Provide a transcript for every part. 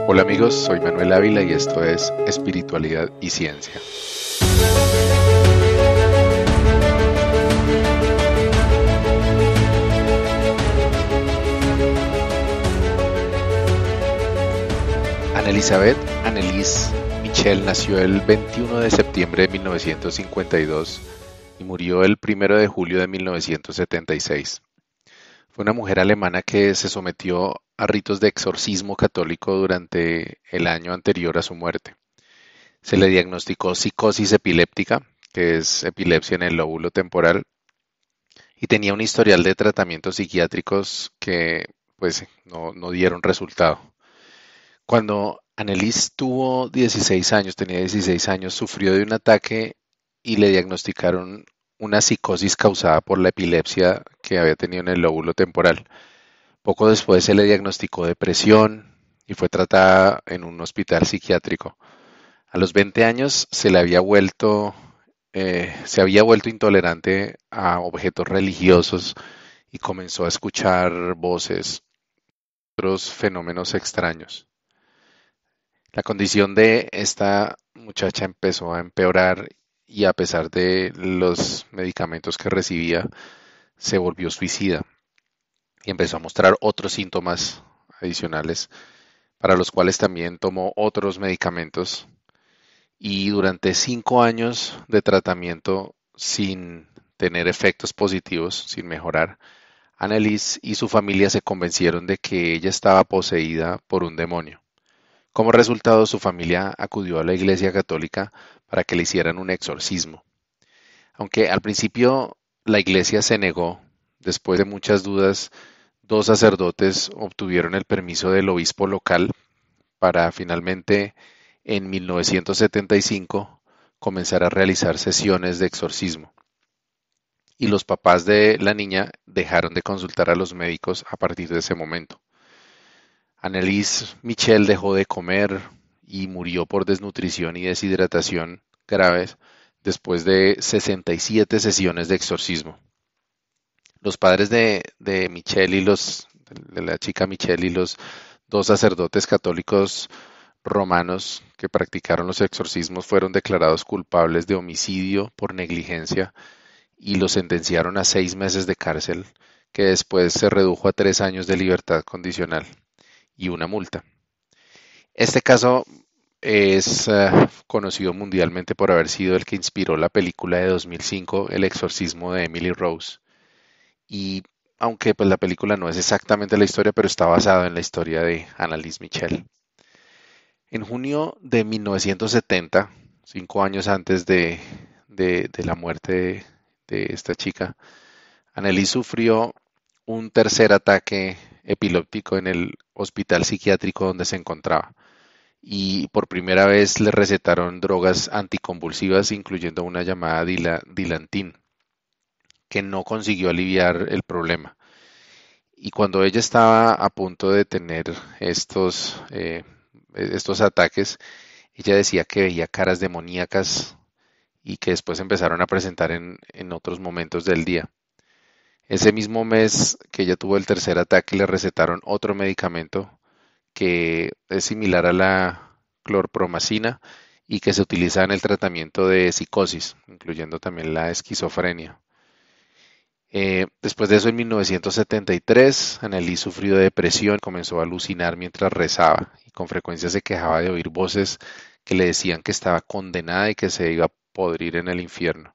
Hola amigos, soy Manuel Ávila y esto es Espiritualidad y Ciencia. Ana Elizabeth Anneliese Michel nació el 21 de septiembre de 1952 y murió el 1 de julio de 1976. Fue una mujer alemana que se sometió a ritos de exorcismo católico durante el año anterior a su muerte. Se le diagnosticó psicosis epiléptica, que es epilepsia en el lóbulo temporal, y tenía un historial de tratamientos psiquiátricos que pues no dieron resultado. Cuando Anneliese tuvo 16 años, tenía 16 años, sufrió de un ataque y le diagnosticaron una psicosis causada por la epilepsia que había tenido en el lóbulo temporal. Poco después se le diagnosticó depresión y fue tratada en un hospital psiquiátrico. A los 20 años se había vuelto intolerante a objetos religiosos y comenzó a escuchar voces, otros fenómenos extraños. La condición de esta muchacha empezó a empeorar y a pesar de los medicamentos que recibía, se volvió suicida y empezó a mostrar otros síntomas adicionales para los cuales también tomó otros medicamentos y durante 5 años de tratamiento sin tener efectos positivos, sin mejorar, Anneliese y su familia se convencieron de que ella estaba poseída por un demonio. Como resultado, su familia acudió a la Iglesia Católica para que le hicieran un exorcismo. Aunque al principio la Iglesia se negó, después de muchas dudas, 2 sacerdotes obtuvieron el permiso del obispo local para finalmente, en 1975, comenzar a realizar sesiones de exorcismo. Y los papás de la niña dejaron de consultar a los médicos a partir de ese momento. Anneliese Michel dejó de comer y murió por desnutrición y deshidratación graves después de 67 sesiones de exorcismo. Los padres de Michel de la chica Michel y los 2 sacerdotes católicos romanos que practicaron los exorcismos fueron declarados culpables de homicidio por negligencia y los sentenciaron a 6 meses de cárcel, que después se redujo a 3 años de libertad condicional y una multa. Este caso es conocido mundialmente por haber sido el que inspiró la película de 2005, El exorcismo de Emily Rose. Y aunque pues la película no es exactamente la historia, pero está basada en la historia de Anneliese Michel. En junio de 1970, 5 años antes de la muerte de esta chica, Anneliese sufrió un tercer ataque epiléptico en el hospital psiquiátrico donde se encontraba. Y por primera vez le recetaron drogas anticonvulsivas, incluyendo una llamada Dilantin, que no consiguió aliviar el problema. Y cuando ella estaba a punto de tener estos ataques, ella decía que veía caras demoníacas y que después empezaron a presentar en otros momentos del día. Ese mismo mes que ella tuvo el tercer ataque, le recetaron otro medicamento que es similar a la clorpromacina y que se utiliza en el tratamiento de psicosis, incluyendo también la esquizofrenia. Después de eso, en 1973, Anneliese sufrió de depresión, comenzó a alucinar mientras rezaba y con frecuencia se quejaba de oír voces que le decían que estaba condenada y que se iba a podrir en el infierno.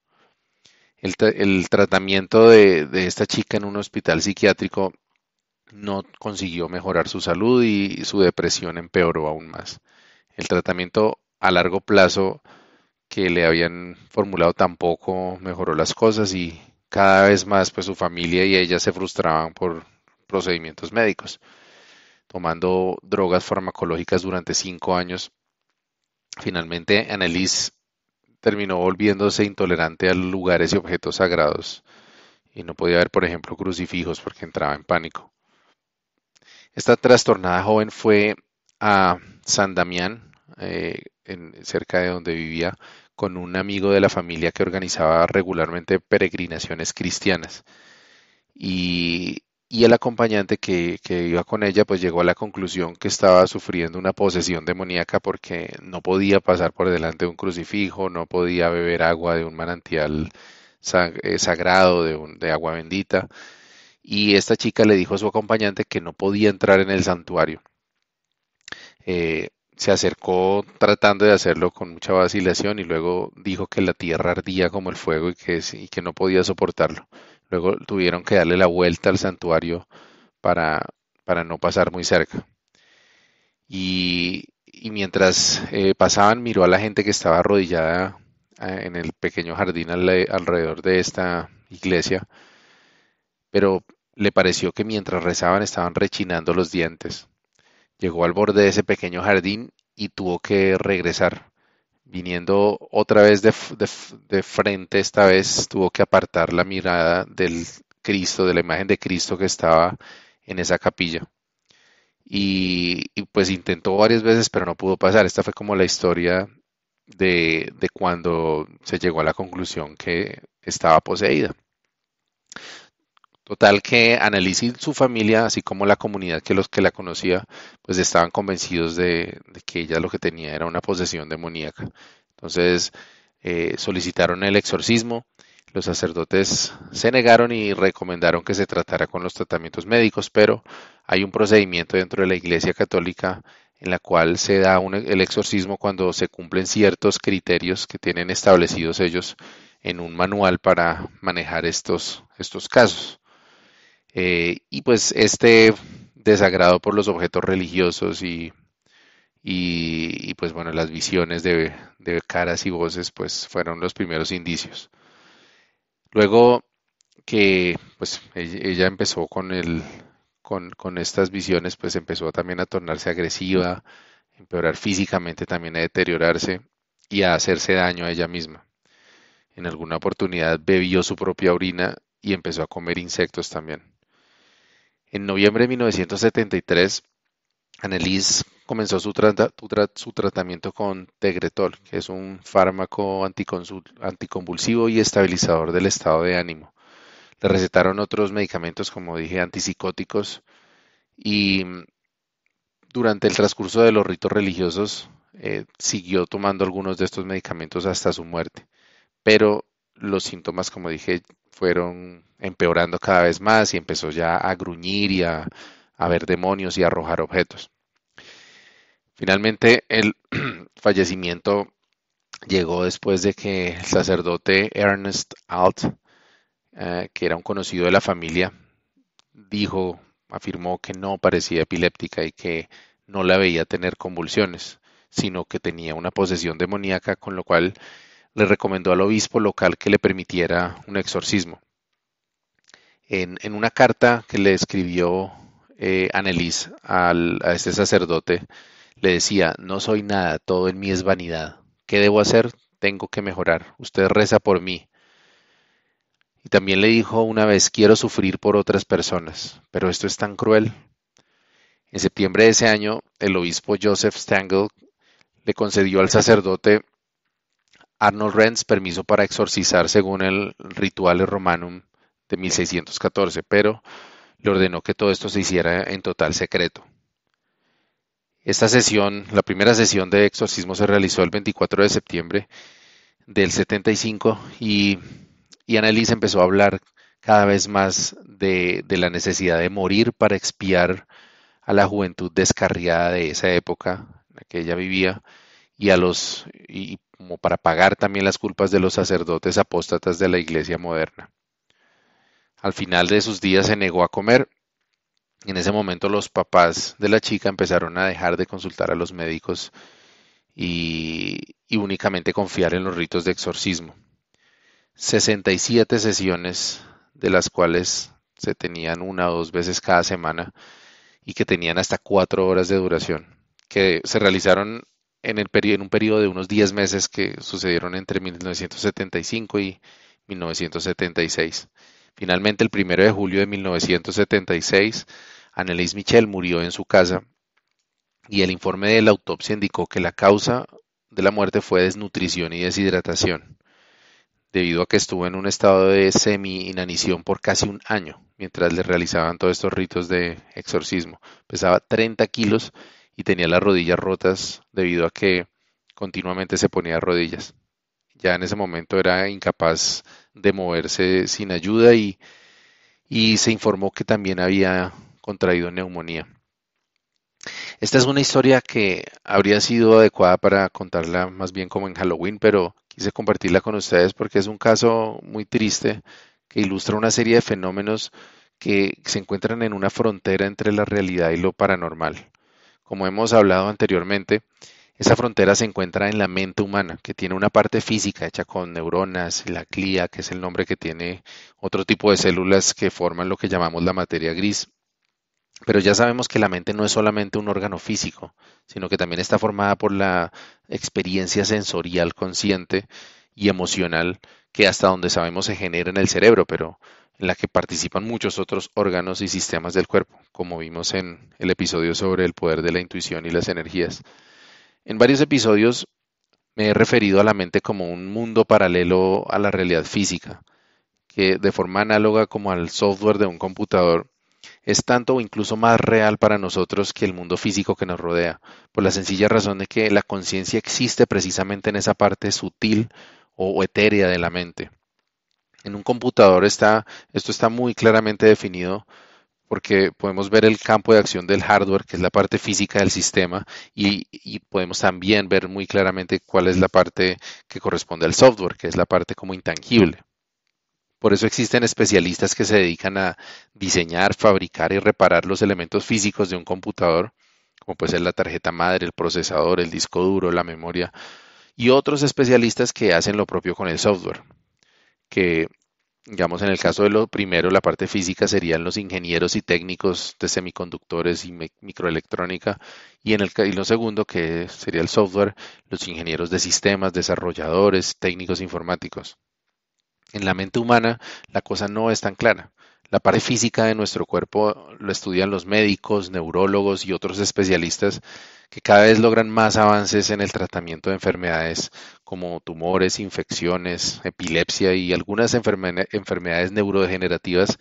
El tratamiento de esta chica en un hospital psiquiátrico no consiguió mejorar su salud y su depresión empeoró aún más. El tratamiento a largo plazo que le habían formulado tampoco mejoró las cosas y cada vez más pues su familia y ella se frustraban por procedimientos médicos. Tomando drogas farmacológicas durante 5 años, finalmente Anneliese terminó volviéndose intolerante a lugares y objetos sagrados y no podía ver, por ejemplo, crucifijos porque entraba en pánico. Esta trastornada joven fue a San Damián, cerca de donde vivía, con un amigo de la familia que organizaba regularmente peregrinaciones cristianas. Y y el acompañante que iba con ella pues llegó a la conclusión que estaba sufriendo una posesión demoníaca porque no podía pasar por delante de un crucifijo, no podía beber agua de un manantial sagrado, de agua bendita, y esta chica le dijo a su acompañante que no podía entrar en el santuario. Se acercó tratando de hacerlo con mucha vacilación y luego dijo que la tierra ardía como el fuego y que no podía soportarlo. Luego tuvieron que darle la vuelta al santuario para, para no pasar muy cerca. Y mientras pasaban, miró a la gente que estaba arrodillada en el pequeño jardín alrededor de esta iglesia, pero le pareció que mientras rezaban estaban rechinando los dientes. Llegó al borde de ese pequeño jardín y tuvo que regresar. Viniendo otra vez de frente, esta vez tuvo que apartar la mirada del Cristo, de la imagen de Cristo que estaba en esa capilla. Y pues intentó varias veces, pero no pudo pasar. Esta fue como la historia de cuando se llegó a la conclusión que estaba poseída. Total que Annalise y su familia, así como la comunidad que los que la conocía, pues estaban convencidos de que ella lo que tenía era una posesión demoníaca. Entonces solicitaron el exorcismo, los sacerdotes se negaron y recomendaron que se tratara con los tratamientos médicos, pero hay un procedimiento dentro de la Iglesia Católica en la cual se da el exorcismo cuando se cumplen ciertos criterios que tienen establecidos ellos en un manual para manejar estos casos. Y pues este desagrado por los objetos religiosos y pues bueno, las visiones de caras y voces pues fueron los primeros indicios. Luego que pues ella empezó con estas visiones, pues empezó también a tornarse agresiva, empeorar físicamente, también a deteriorarse y a hacerse daño a ella misma. En alguna oportunidad bebió su propia orina y empezó a comer insectos también. En noviembre de 1973, Anneliese comenzó su tratamiento con Tegretol, que es un fármaco anticonvulsivo y estabilizador del estado de ánimo. Le recetaron otros medicamentos, como dije, antipsicóticos, y durante el transcurso de los ritos religiosos siguió tomando algunos de estos medicamentos hasta su muerte. Pero los síntomas, como dije, fueron empeorando cada vez más y empezó ya a gruñir y a ver demonios y a arrojar objetos. Finalmente, el fallecimiento llegó después de que el sacerdote Ernest Alt, que era un conocido de la familia, afirmó que no parecía epiléptica y que no la veía tener convulsiones, sino que tenía una posesión demoníaca, con lo cual le recomendó al obispo local que le permitiera un exorcismo. En una carta que le escribió Anneliese a este sacerdote, le decía: no soy nada, todo en mí es vanidad. ¿Qué debo hacer? Tengo que mejorar. Usted reza por mí. Y también le dijo una vez: quiero sufrir por otras personas, pero esto es tan cruel. En septiembre de ese año, el obispo Joseph Stangl le concedió al sacerdote Arnold Renz permiso para exorcizar según el Rituale Romanum de 1614, pero le ordenó que todo esto se hiciera en total secreto. Esta sesión, la primera sesión de exorcismo, se realizó el 24 de septiembre del 75 y Anneliese empezó a hablar cada vez más de la necesidad de morir para expiar a la juventud descarriada de esa época en la que ella vivía y como para pagar también las culpas de los sacerdotes apóstatas de la iglesia moderna. Al final de sus días se negó a comer. En ese momento los papás de la chica empezaron a dejar de consultar a los médicos y únicamente confiar en los ritos de exorcismo. 67 sesiones, de las cuales se tenían una o dos veces cada semana y que tenían hasta 4 horas de duración, que se realizaron en un periodo de unos 10 meses que sucedieron entre 1975 y 1976. Finalmente, el 1 de julio de 1976, Anneliese Michel murió en su casa y el informe de la autopsia indicó que la causa de la muerte fue desnutrición y deshidratación. debido a que estuvo en un estado de semi-inanición por casi un año mientras le realizaban todos estos ritos de exorcismo. Pesaba 30 kilos y tenía las rodillas rotas debido a que continuamente se ponía de rodillas. Ya en ese momento era incapaz de moverse sin ayuda y se informó que también había contraído neumonía. Esta es una historia que habría sido adecuada para contarla más bien como en Halloween, pero quise compartirla con ustedes porque es un caso muy triste que ilustra una serie de fenómenos que se encuentran en una frontera entre la realidad y lo paranormal. Como hemos hablado anteriormente, esa frontera se encuentra en la mente humana, que tiene una parte física hecha con neuronas, la glía, que es el nombre que tiene otro tipo de células que forman lo que llamamos la materia gris. Pero ya sabemos que la mente no es solamente un órgano físico, sino que también está formada por la experiencia sensorial consciente y emocional que hasta donde sabemos se genera en el cerebro, pero en la que participan muchos otros órganos y sistemas del cuerpo, como vimos en el episodio sobre el poder de la intuición y las energías. En varios episodios me he referido a la mente como un mundo paralelo a la realidad física, que de forma análoga como al software de un computador es tanto o incluso más real para nosotros que el mundo físico que nos rodea, por la sencilla razón de que la conciencia existe precisamente en esa parte sutil o etérea de la mente. En un computador esto está muy claramente definido porque podemos ver el campo de acción del hardware, que es la parte física del sistema, y podemos también ver muy claramente cuál es la parte que corresponde al software, que es la parte como intangible. Por eso existen especialistas que se dedican a diseñar, fabricar y reparar los elementos físicos de un computador, como puede ser la tarjeta madre, el procesador, el disco duro, la memoria, y otros especialistas que hacen lo propio con el software, que digamos en el caso de lo primero, la parte física serían los ingenieros y técnicos de semiconductores y microelectrónica, y en lo segundo, que sería el software, los ingenieros de sistemas, desarrolladores, técnicos informáticos. En la mente humana la cosa no es tan clara. La parte física de nuestro cuerpo lo estudian los médicos, neurólogos y otros especialistas que cada vez logran más avances en el tratamiento de enfermedades como tumores, infecciones, epilepsia y algunas enfermedades neurodegenerativas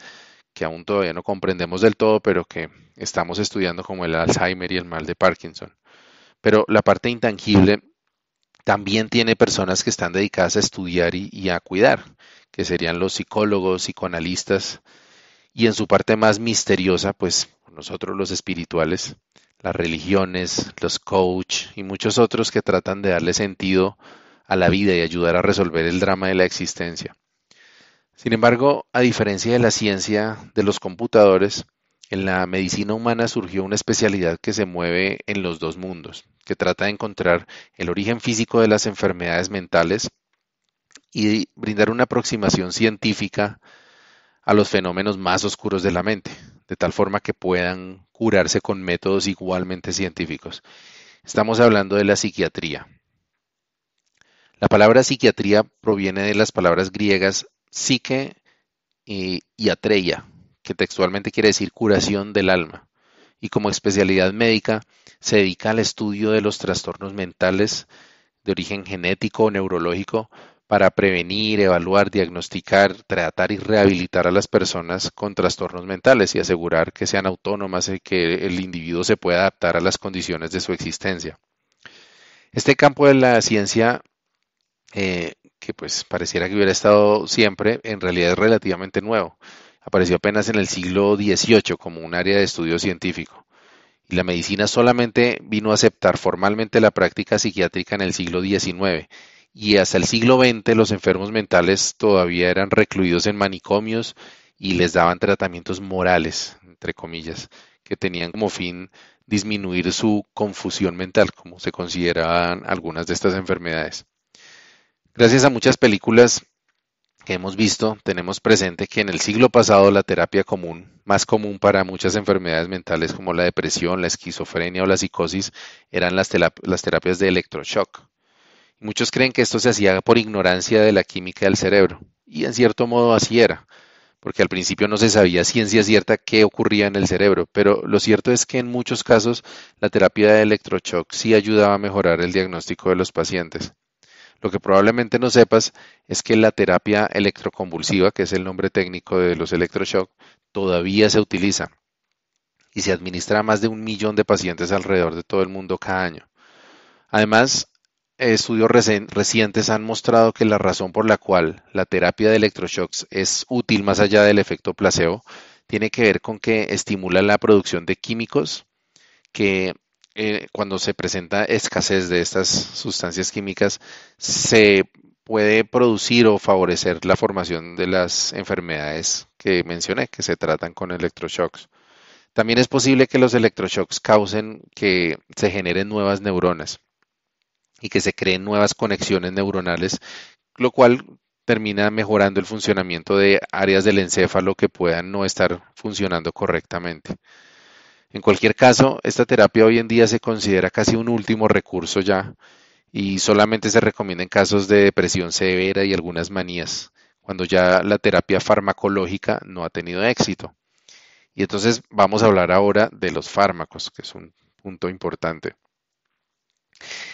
que aún todavía no comprendemos del todo, pero que estamos estudiando como el Alzheimer y el mal de Parkinson. Pero la parte intangible también tiene personas que están dedicadas a estudiar y a cuidar, que serían los psicólogos, psicoanalistas, y en su parte más misteriosa, pues nosotros los espirituales, las religiones, los coach y muchos otros que tratan de darle sentido a la vida y ayudar a resolver el drama de la existencia. Sin embargo, a diferencia de la ciencia de los computadores, en la medicina humana surgió una especialidad que se mueve en los dos mundos, que trata de encontrar el origen físico de las enfermedades mentales y brindar una aproximación científica a los fenómenos más oscuros de la mente, de tal forma que puedan curarse con métodos igualmente científicos. Estamos hablando de la psiquiatría. La palabra psiquiatría proviene de las palabras griegas psique y atreia, que textualmente quiere decir curación del alma, y como especialidad médica se dedica al estudio de los trastornos mentales de origen genético o neurológico para prevenir, evaluar, diagnosticar, tratar y rehabilitar a las personas con trastornos mentales y asegurar que sean autónomas y que el individuo se pueda adaptar a las condiciones de su existencia. Este campo de la ciencia, que pues pareciera que hubiera estado siempre, en realidad es relativamente nuevo. Apareció apenas en el siglo XVIII como un área de estudio científico. Y la medicina solamente vino a aceptar formalmente la práctica psiquiátrica en el siglo XIX. Y hasta el siglo XX los enfermos mentales todavía eran recluidos en manicomios y les daban tratamientos morales, entre comillas, que tenían como fin disminuir su confusión mental, como se consideraban algunas de estas enfermedades. Gracias a muchas películas que hemos visto, tenemos presente que en el siglo pasado la terapia común, más común para muchas enfermedades mentales como la depresión, la esquizofrenia o la psicosis, eran las terapias de electroshock. Muchos creen que esto se hacía por ignorancia de la química del cerebro, y en cierto modo así era, porque al principio no se sabía ciencia cierta qué ocurría en el cerebro, pero lo cierto es que en muchos casos la terapia de electroshock sí ayudaba a mejorar el diagnóstico de los pacientes. Lo que probablemente no sepas es que la terapia electroconvulsiva, que es el nombre técnico de los electroshock, todavía se utiliza y se administra a más de 1 millón de pacientes alrededor de todo el mundo cada año. Además, estudios recientes han mostrado que la razón por la cual la terapia de electroshocks es útil más allá del efecto placebo tiene que ver con que estimula la producción de químicos que cuando se presenta escasez de estas sustancias químicas se puede producir o favorecer la formación de las enfermedades que mencioné, que se tratan con electroshocks. También es posible que los electroshocks causen que se generen nuevas neuronas y que se creen nuevas conexiones neuronales, lo cual termina mejorando el funcionamiento de áreas del encéfalo que puedan no estar funcionando correctamente. En cualquier caso, esta terapia hoy en día se considera casi un último recurso ya y solamente se recomienda en casos de depresión severa y algunas manías, cuando ya la terapia farmacológica no ha tenido éxito. Y entonces vamos a hablar ahora de los fármacos, que es un punto importante.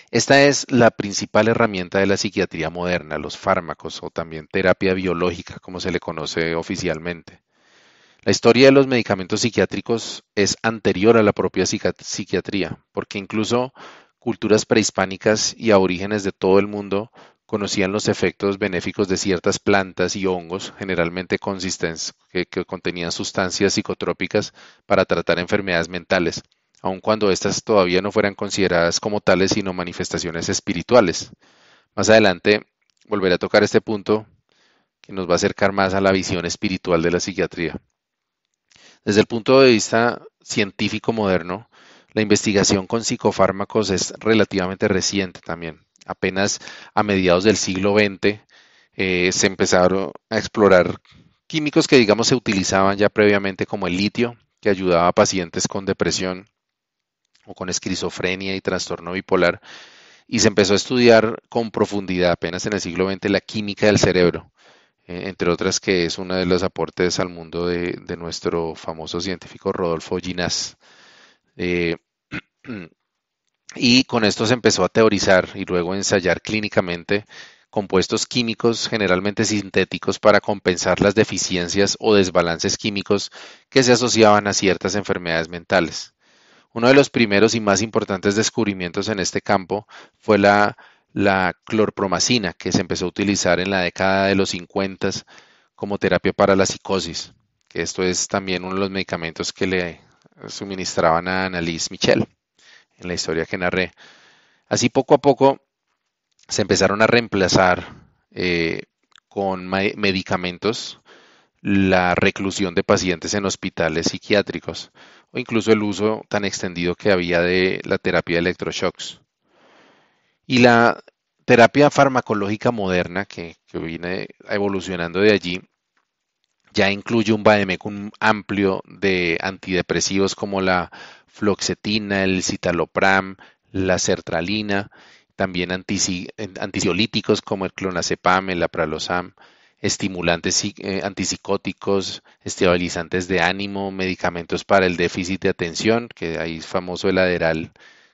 Esta es la principal herramienta de la psiquiatría moderna, los fármacos o también terapia biológica, como se le conoce oficialmente. La historia de los medicamentos psiquiátricos es anterior a la propia psiquiatría, porque incluso culturas prehispánicas y aborígenes de todo el mundo conocían los efectos benéficos de ciertas plantas y hongos, generalmente consistentes, que contenían sustancias psicotrópicas para tratar enfermedades mentales, aun cuando éstas todavía no fueran consideradas como tales, sino manifestaciones espirituales. Más adelante volveré a tocar este punto que nos va a acercar más a la visión espiritual de la psiquiatría. Desde el punto de vista científico moderno, la investigación con psicofármacos es relativamente reciente también. Apenas a mediados del siglo XX se empezaron a explorar químicos que digamos se utilizaban ya previamente como el litio, que ayudaba a pacientes con depresión o con esquizofrenia y trastorno bipolar, y se empezó a estudiar con profundidad apenas en el siglo XX la química del cerebro, entre otras que es uno de los aportes al mundo de nuestro famoso científico Rodolfo Ginás. Eh, y con esto se empezó a teorizar y luego a ensayar clínicamente compuestos químicos generalmente sintéticos para compensar las deficiencias o desbalances químicos que se asociaban a ciertas enfermedades mentales. Uno de los primeros y más importantes descubrimientos en este campo fue la clorpromacina, que se empezó a utilizar en la década de los 50 como terapia para la psicosis, que esto es también uno de los medicamentos que le suministraban a Annalise Michel en la historia que narré. Así poco a poco se empezaron a reemplazar con medicamentos la reclusión de pacientes en hospitales psiquiátricos o incluso el uso tan extendido que había de la terapia de electroshocks. Y la terapia farmacológica moderna que viene evolucionando de allí ya incluye un vademecum amplio de antidepresivos como la fluoxetina, el citalopram, la sertralina, también ansiolíticos como el clonazepam, el apralosam, estimulantes antipsicóticos, estabilizantes de ánimo, medicamentos para el déficit de atención, que ahí es famoso el Adderall,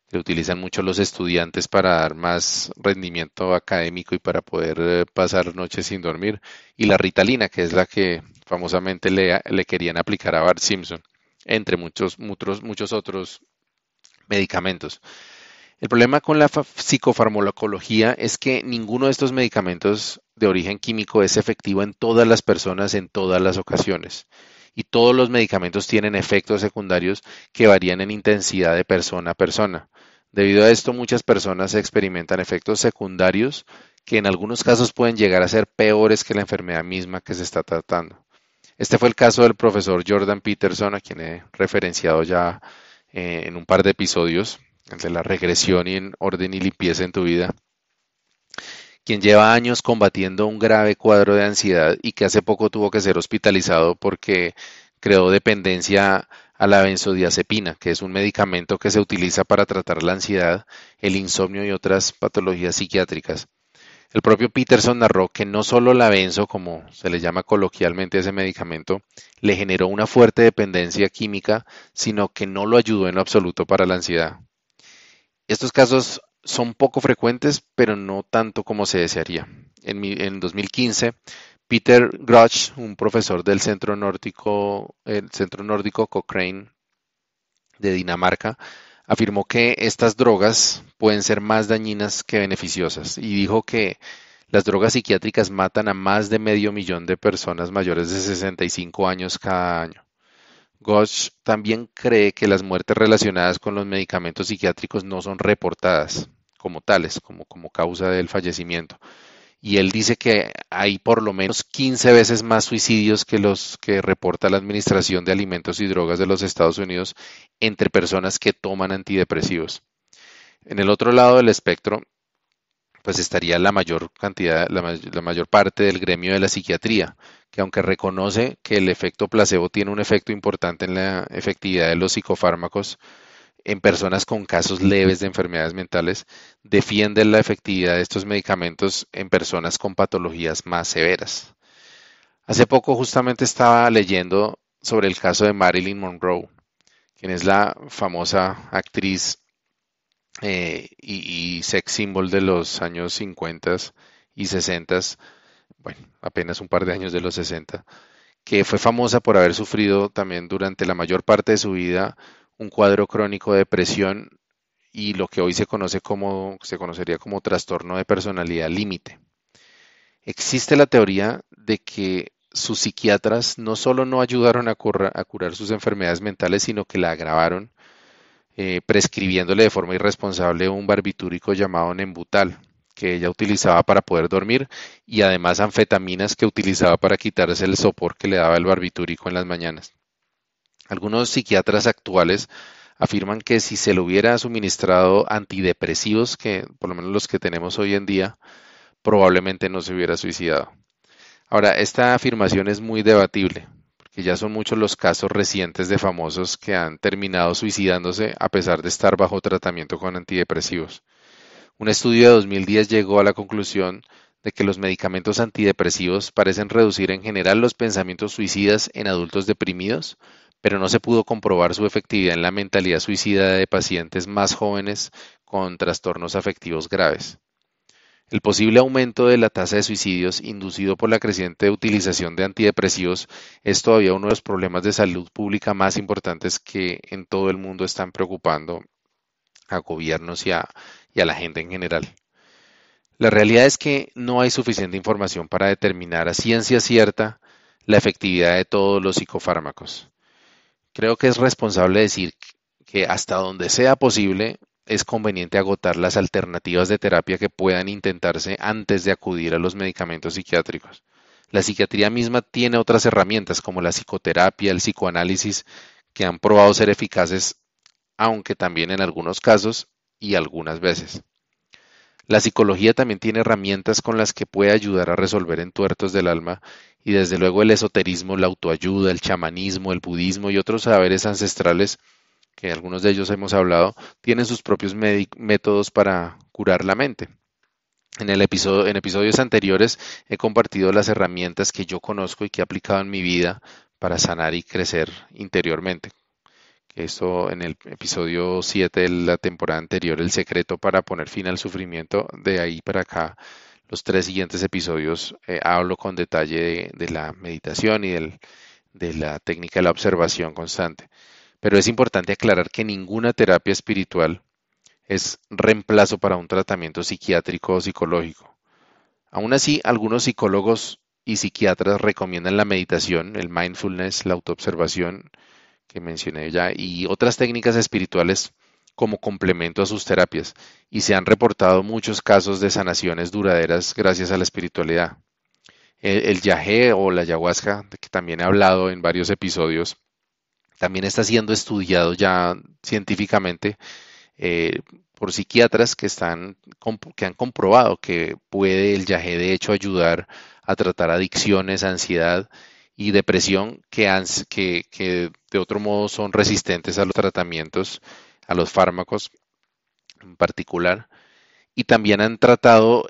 que utilizan mucho los estudiantes para dar más rendimiento académico y para poder pasar noches sin dormir, y la Ritalina, que es la que famosamente le querían aplicar a Bart Simpson, entre muchos otros medicamentos. El problema con la psicofarmacología es que ninguno de estos medicamentos de origen químico es efectivo en todas las personas en todas las ocasiones. Y todos los medicamentos tienen efectos secundarios que varían en intensidad de persona a persona. Debido a esto, muchas personas experimentan efectos secundarios que en algunos casos pueden llegar a ser peores que la enfermedad misma que se está tratando. Este fue el caso del profesor Jordan Peterson, a quien he referenciado ya en un par de episodios, el de la regresión y en orden y limpieza en tu vida, quien lleva años combatiendo un grave cuadro de ansiedad y que hace poco tuvo que ser hospitalizado porque creó dependencia a la benzodiazepina, que es un medicamento que se utiliza para tratar la ansiedad, el insomnio y otras patologías psiquiátricas. El propio Peterson narró que no solo la benzo, como se le llama coloquialmente a ese medicamento, le generó una fuerte dependencia química, sino que no lo ayudó en lo absoluto para la ansiedad. Estos casos son poco frecuentes, pero no tanto como se desearía. En 2015, Peter Grudge, un profesor del Centro Nórdico Cochrane de Dinamarca, afirmó que estas drogas pueden ser más dañinas que beneficiosas y dijo que las drogas psiquiátricas matan a más de medio millón de personas mayores de 65 años cada año. Ghosh también cree que las muertes relacionadas con los medicamentos psiquiátricos no son reportadas como tales, como causa del fallecimiento. Y él dice que hay por lo menos 15 veces más suicidios que los que reporta la Administración de Alimentos y Drogas de los Estados Unidos entre personas que toman antidepresivos. En el otro lado del espectro, pues estaría la mayor cantidad, la mayor parte del gremio de la psiquiatría, que aunque reconoce que el efecto placebo tiene un efecto importante en la efectividad de los psicofármacos en personas con casos leves de enfermedades mentales, defiende la efectividad de estos medicamentos en personas con patologías más severas. Hace poco justamente estaba leyendo sobre el caso de Marilyn Monroe, quien es la famosa actriz y sex symbol de los años 50 y 60, bueno, apenas un par de años de los 60, que fue famosa por haber sufrido también durante la mayor parte de su vida un cuadro crónico de depresión y lo que hoy se conocería como trastorno de personalidad límite. Existe la teoría de que sus psiquiatras no solo no ayudaron a curar sus enfermedades mentales, sino que la agravaron prescribiéndole de forma irresponsable un barbitúrico llamado Nembutal, que ella utilizaba para poder dormir, y además anfetaminas que utilizaba para quitarse el sopor que le daba el barbitúrico en las mañanas. Algunos psiquiatras actuales afirman que si se le hubiera suministrado antidepresivos, que por lo menos los que tenemos hoy en día, probablemente no se hubiera suicidado. Ahora, esta afirmación es muy debatible, porque ya son muchos los casos recientes de famosos que han terminado suicidándose a pesar de estar bajo tratamiento con antidepresivos. Un estudio de 2010 llegó a la conclusión de que los medicamentos antidepresivos parecen reducir en general los pensamientos suicidas en adultos deprimidos, pero no se pudo comprobar su efectividad en la mentalidad suicida de pacientes más jóvenes con trastornos afectivos graves. El posible aumento de la tasa de suicidios inducido por la creciente utilización de antidepresivos es todavía uno de los problemas de salud pública más importantes que en todo el mundo están preocupando a gobiernos y a la gente en general. La realidad es que no hay suficiente información para determinar a ciencia cierta la efectividad de todos los psicofármacos. Creo que es responsable decir que hasta donde sea posible es conveniente agotar las alternativas de terapia que puedan intentarse antes de acudir a los medicamentos psiquiátricos. La psiquiatría misma tiene otras herramientas como la psicoterapia, el psicoanálisis, que han probado ser eficaces, aunque también en algunos casos y algunas veces. La psicología también tiene herramientas con las que puede ayudar a resolver entuertos del alma y desde luego el esoterismo, la autoayuda, el chamanismo, el budismo y otros saberes ancestrales, que algunos de ellos hemos hablado, tienen sus propios métodos para curar la mente. En episodios anteriores he compartido las herramientas que yo conozco y que he aplicado en mi vida para sanar y crecer interiormente. Esto en el episodio 7 de la temporada anterior, el secreto para poner fin al sufrimiento. De ahí para acá, los tres siguientes episodios hablo con detalle de la meditación y de la técnica de la observación constante. Pero es importante aclarar que ninguna terapia espiritual es reemplazo para un tratamiento psiquiátrico o psicológico. Aún así, algunos psicólogos y psiquiatras recomiendan la meditación, el mindfulness, la autoobservación que mencioné ya, y otras técnicas espirituales como complemento a sus terapias, y se han reportado muchos casos de sanaciones duraderas gracias a la espiritualidad. El yagé o la ayahuasca, de que también he hablado en varios episodios, también está siendo estudiado ya científicamente por psiquiatras que han comprobado que puede el yagé de hecho ayudar a tratar adicciones, ansiedad y depresión que de otro modo son resistentes a los tratamientos, a los fármacos en particular. Y también han tratado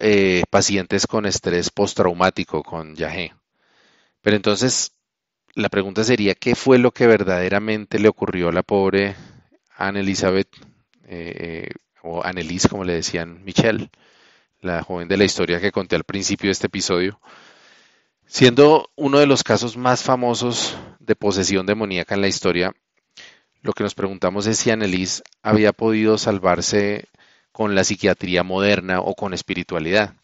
pacientes con estrés postraumático con yagé. Pero entonces la pregunta sería, ¿qué fue lo que verdaderamente le ocurrió a la pobre Anne Elizabeth, o Annelies, como le decían Michelle, la joven de la historia que conté al principio de este episodio, siendo uno de los casos más famosos de posesión demoníaca en la historia. Lo que nos preguntamos es si Annelies había podido salvarse con la psiquiatría moderna o con espiritualidad.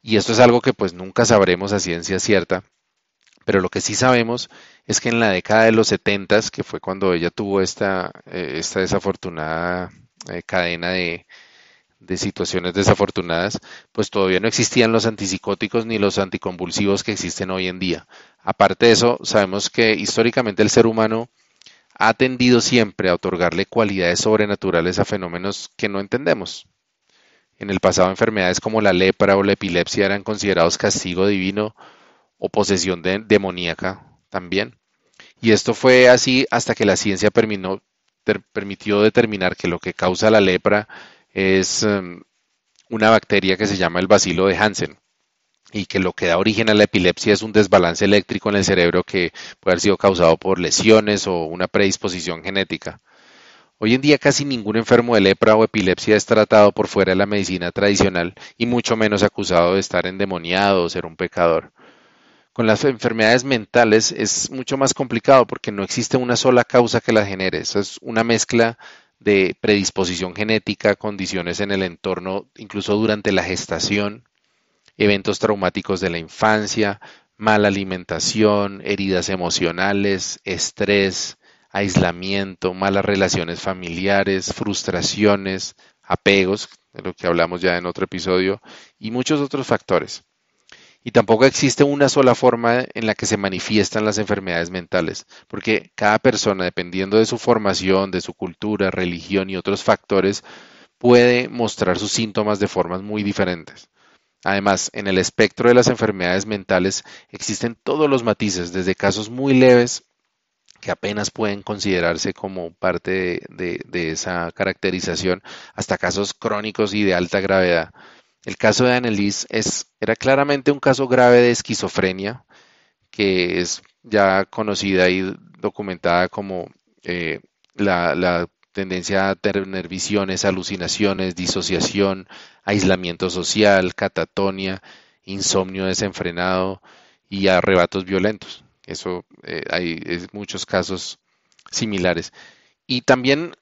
Y esto es algo que pues nunca sabremos a ciencia cierta, pero lo que sí sabemos es que en la década de los 70, que fue cuando ella tuvo esta desafortunada cadena de situaciones desafortunadas, pues todavía no existían los antipsicóticos ni los anticonvulsivos que existen hoy en día. Aparte de eso, sabemos que históricamente el ser humano ha tendido siempre a otorgarle cualidades sobrenaturales a fenómenos que no entendemos. En el pasado, enfermedades como la lepra o la epilepsia eran considerados castigo divino o posesión demoníaca también. Y esto fue así hasta que la ciencia permitió determinar que lo que causa la lepra es una bacteria que se llama el bacilo de Hansen y que lo que da origen a la epilepsia es un desbalance eléctrico en el cerebro que puede haber sido causado por lesiones o una predisposición genética. Hoy en día casi ningún enfermo de lepra o epilepsia es tratado por fuera de la medicina tradicional y mucho menos acusado de estar endemoniado o ser un pecador. Con las enfermedades mentales es mucho más complicado porque no existe una sola causa que las genere. Eso es una mezcla de predisposición genética, condiciones en el entorno, incluso durante la gestación, eventos traumáticos de la infancia, mala alimentación, heridas emocionales, estrés, aislamiento, malas relaciones familiares, frustraciones, apegos, de lo que hablamos ya en otro episodio, y muchos otros factores. Y tampoco existe una sola forma en la que se manifiestan las enfermedades mentales, porque cada persona, dependiendo de su formación, de su cultura, religión y otros factores, puede mostrar sus síntomas de formas muy diferentes. Además, en el espectro de las enfermedades mentales existen todos los matices, desde casos muy leves que apenas pueden considerarse como parte de esa caracterización, hasta casos crónicos y de alta gravedad. El caso de Annelies era claramente un caso grave de esquizofrenia, que es ya conocida y documentada como eh, la tendencia a tener visiones, alucinaciones, disociación, aislamiento social, catatonia, insomnio desenfrenado y arrebatos violentos. Eso hay muchos casos similares. Y también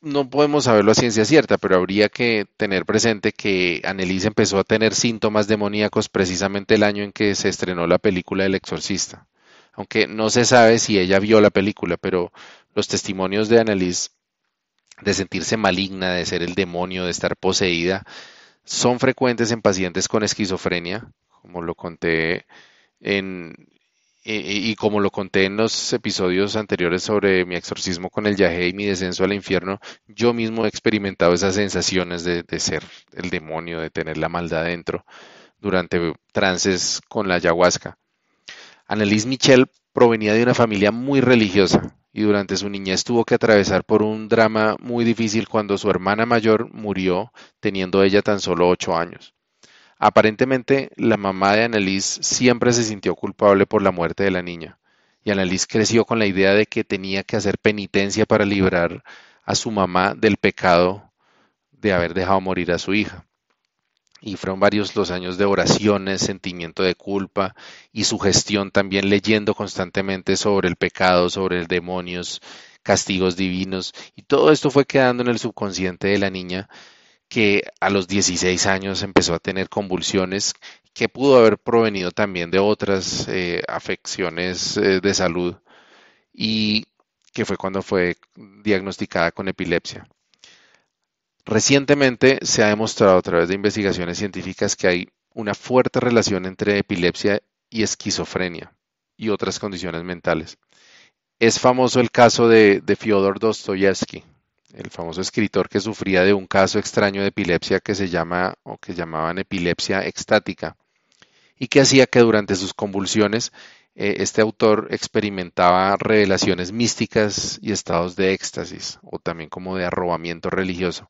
no podemos saberlo a ciencia cierta, pero habría que tener presente que Annelies empezó a tener síntomas demoníacos precisamente el año en que se estrenó la película El Exorcista. Aunque no se sabe si ella vio la película, pero los testimonios de Annelies de sentirse maligna, de ser el demonio, de estar poseída, son frecuentes en pacientes con esquizofrenia, como lo conté en, y como lo conté en los episodios anteriores sobre mi exorcismo con el yagé y mi descenso al infierno, yo mismo he experimentado esas sensaciones de ser el demonio, de tener la maldad dentro durante trances con la ayahuasca. Annelies Michel provenía de una familia muy religiosa y durante su niñez tuvo que atravesar por un drama muy difícil cuando su hermana mayor murió, teniendo ella tan solo 8 años. Aparentemente, la mamá de Annelies siempre se sintió culpable por la muerte de la niña, y Annelies creció con la idea de que tenía que hacer penitencia para librar a su mamá del pecado de haber dejado morir a su hija. Y fueron varios los años de oraciones, sentimiento de culpa y sugestión también leyendo constantemente sobre el pecado, sobre el demonios, castigos divinos, y todo esto fue quedando en el subconsciente de la niña que a los 16 años empezó a tener convulsiones que pudo haber provenido también de otras afecciones de salud y que fue cuando fue diagnosticada con epilepsia. Recientemente se ha demostrado a través de investigaciones científicas que hay una fuerte relación entre epilepsia y esquizofrenia y otras condiciones mentales. Es famoso el caso de Fyodor Dostoyevsky, el famoso escritor que sufría de un caso extraño de epilepsia que se llama o que llamaban epilepsia extática y que hacía que durante sus convulsiones este autor experimentaba revelaciones místicas y estados de éxtasis o también como de arrobamiento religioso.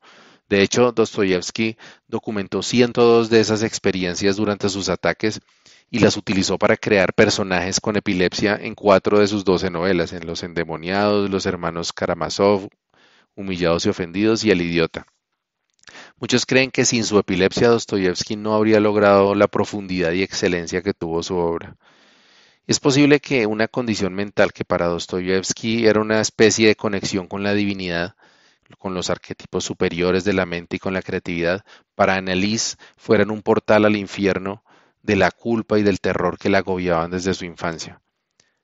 De hecho, Dostoyevsky documentó 102 de esas experiencias durante sus ataques y las utilizó para crear personajes con epilepsia en 4 de sus 12 novelas, en Los Endemoniados, Los Hermanos Karamazov, Humillados y Ofendidos y El Idiota. Muchos creen que sin su epilepsia Dostoyevsky no habría logrado la profundidad y excelencia que tuvo su obra. Es posible que una condición mental que para Dostoyevsky era una especie de conexión con la divinidad, con los arquetipos superiores de la mente y con la creatividad, para Anneliese fueran un portal al infierno de la culpa y del terror que la agobiaban desde su infancia.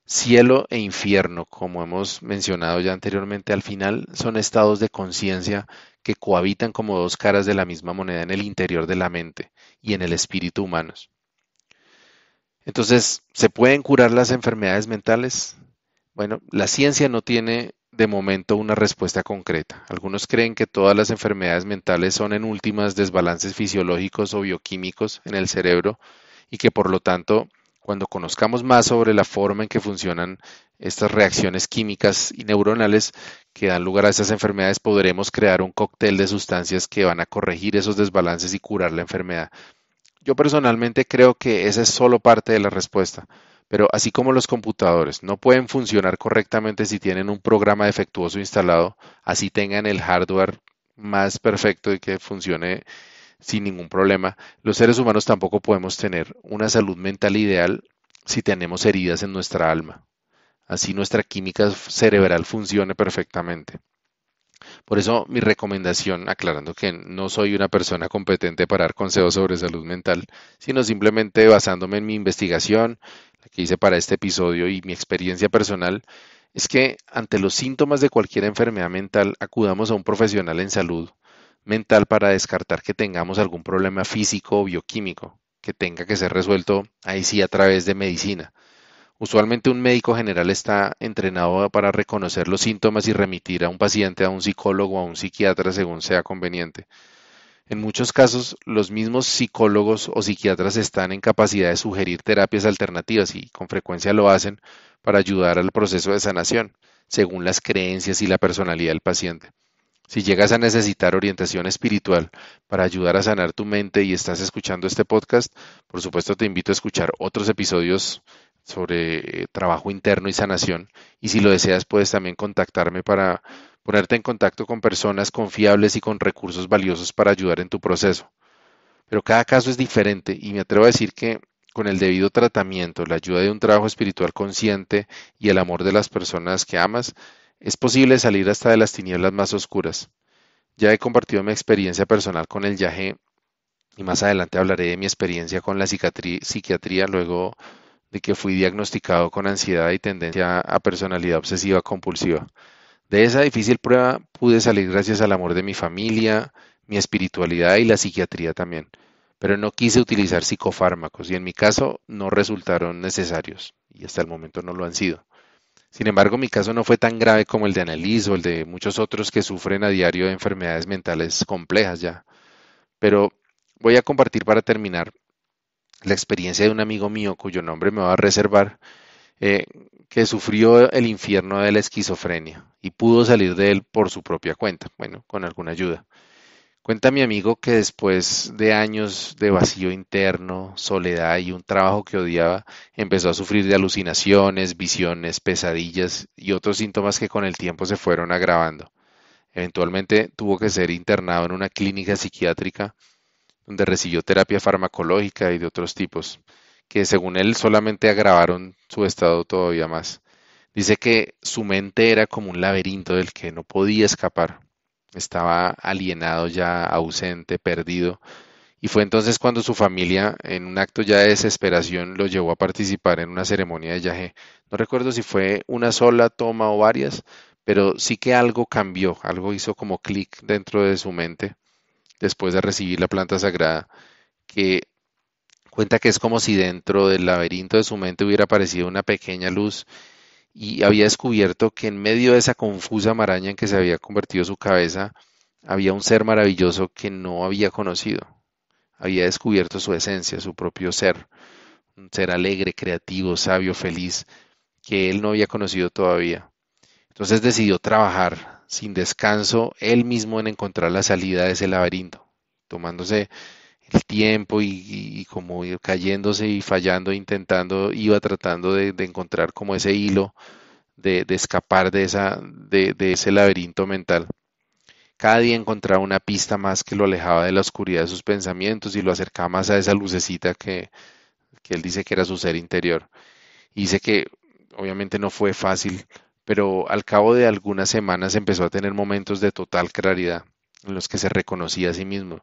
Cielo e infierno, como hemos mencionado ya anteriormente, al final son estados de conciencia que cohabitan como dos caras de la misma moneda en el interior de la mente y en el espíritu humanos. Entonces, ¿se pueden curar las enfermedades mentales? Bueno, la ciencia no tiene de momento una respuesta concreta. Algunos creen que todas las enfermedades mentales son en últimas desbalances fisiológicos o bioquímicos en el cerebro y que por lo tanto, cuando conozcamos más sobre la forma en que funcionan estas reacciones químicas y neuronales que dan lugar a esas enfermedades, podremos crear un cóctel de sustancias que van a corregir esos desbalances y curar la enfermedad. Yo personalmente creo que esa es solo parte de la respuesta, pero así como los computadores no pueden funcionar correctamente si tienen un programa defectuoso instalado, así tengan el hardware más perfecto y que funcione sin ningún problema, los seres humanos tampoco podemos tener una salud mental ideal si tenemos heridas en nuestra alma. Así nuestra química cerebral funcione perfectamente. Por eso mi recomendación, aclarando que no soy una persona competente para dar consejos sobre salud mental, sino simplemente basándome en mi investigación, la que hice para este episodio y mi experiencia personal, es que ante los síntomas de cualquier enfermedad mental acudamos a un profesional en salud mental para descartar que tengamos algún problema físico o bioquímico que tenga que ser resuelto ahí sí a través de medicina. Usualmente un médico general está entrenado para reconocer los síntomas y remitir a un paciente a un psicólogo o a un psiquiatra según sea conveniente. En muchos casos, los mismos psicólogos o psiquiatras están en capacidad de sugerir terapias alternativas y con frecuencia lo hacen para ayudar al proceso de sanación, según las creencias y la personalidad del paciente. Si llegas a necesitar orientación espiritual para ayudar a sanar tu mente y estás escuchando este podcast, por supuesto te invito a escuchar otros episodios sobre trabajo interno y sanación. Y si lo deseas, puedes también contactarme para ponerte en contacto con personas confiables y con recursos valiosos para ayudar en tu proceso. Pero cada caso es diferente y me atrevo a decir que con el debido tratamiento, la ayuda de un trabajo espiritual consciente y el amor de las personas que amas, es posible salir hasta de las tinieblas más oscuras. Ya he compartido mi experiencia personal con el yagé y más adelante hablaré de mi experiencia con la psiquiatría luego de que fui diagnosticado con ansiedad y tendencia a personalidad obsesiva compulsiva. De esa difícil prueba pude salir gracias al amor de mi familia, mi espiritualidad y la psiquiatría también. Pero no quise utilizar psicofármacos y en mi caso no resultaron necesarios y hasta el momento no lo han sido. Sin embargo, mi caso no fue tan grave como el de Anneliese o el de muchos otros que sufren a diario de enfermedades mentales complejas ya. Pero voy a compartir para terminar la experiencia de un amigo mío cuyo nombre me va a reservar, eh, que sufrió el infierno de la esquizofrenia y pudo salir de él por su propia cuenta, bueno, con alguna ayuda. Cuenta mi amigo que después de años de vacío interno, soledad y un trabajo que odiaba, empezó a sufrir de alucinaciones, visiones, pesadillas y otros síntomas que con el tiempo se fueron agravando. Eventualmente tuvo que ser internado en una clínica psiquiátrica donde recibió terapia farmacológica y de otros tipos, que según él solamente agravaron su estado todavía más. Dice que su mente era como un laberinto del que no podía escapar. Estaba alienado ya, ausente, perdido. Y fue entonces cuando su familia, en un acto ya de desesperación, lo llevó a participar en una ceremonia de yagé. No recuerdo si fue una sola toma o varias, pero sí que algo cambió, algo hizo como clic dentro de su mente después de recibir la planta sagrada, que cuenta que es como si dentro del laberinto de su mente hubiera aparecido una pequeña luz y había descubierto que en medio de esa confusa maraña en que se había convertido su cabeza, había un ser maravilloso que no había conocido. Había descubierto su esencia, su propio ser, un ser alegre, creativo, sabio, feliz, que él no había conocido todavía. Entonces decidió trabajar sin descanso él mismo en encontrar la salida de ese laberinto, tomándose el tiempo y como cayéndose y fallando, intentando, iba tratando de encontrar como ese hilo de escapar de ese laberinto mental, Cada día encontraba una pista más que lo alejaba de la oscuridad de sus pensamientos y lo acercaba más a esa lucecita que él dice que era su ser interior. Y dice que obviamente no fue fácil, pero al cabo de algunas semanas empezó a tener momentos de total claridad en los que se reconocía a sí mismo.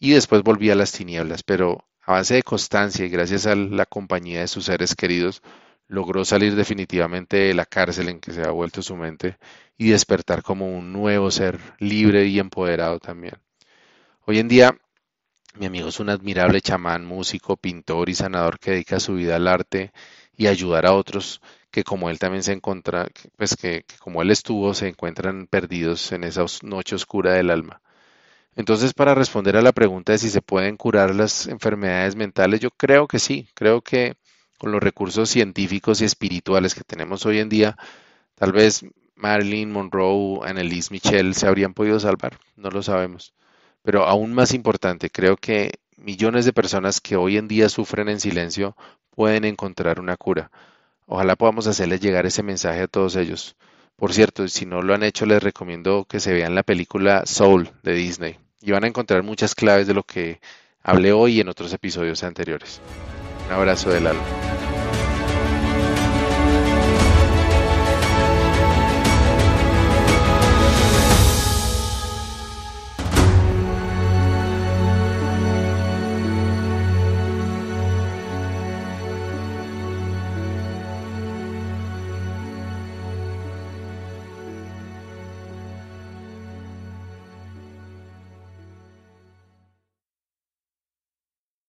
Y después volvía a las tinieblas, pero a base de constancia y gracias a la compañía de sus seres queridos, logró salir definitivamente de la cárcel en que se ha vuelto su mente y despertar como un nuevo ser, libre y empoderado también. Hoy en día, mi amigo es un admirable chamán, músico, pintor y sanador que dedica su vida al arte y a ayudar a otros que como él también se encuentra, pues que como él estuvo, se encuentran perdidos en esa noche oscura del alma. Entonces, para responder a la pregunta de si se pueden curar las enfermedades mentales, yo creo que sí, creo que con los recursos científicos y espirituales que tenemos hoy en día, tal vez Marilyn Monroe, Annelise Michel se habrían podido salvar, no lo sabemos. Pero aún más importante, creo que millones de personas que hoy en día sufren en silencio pueden encontrar una cura. Ojalá podamos hacerles llegar ese mensaje a todos ellos. Por cierto, si no lo han hecho, les recomiendo que se vean la película Soul de Disney y van a encontrar muchas claves de lo que hablé hoy y en otros episodios anteriores. Un abrazo del alma.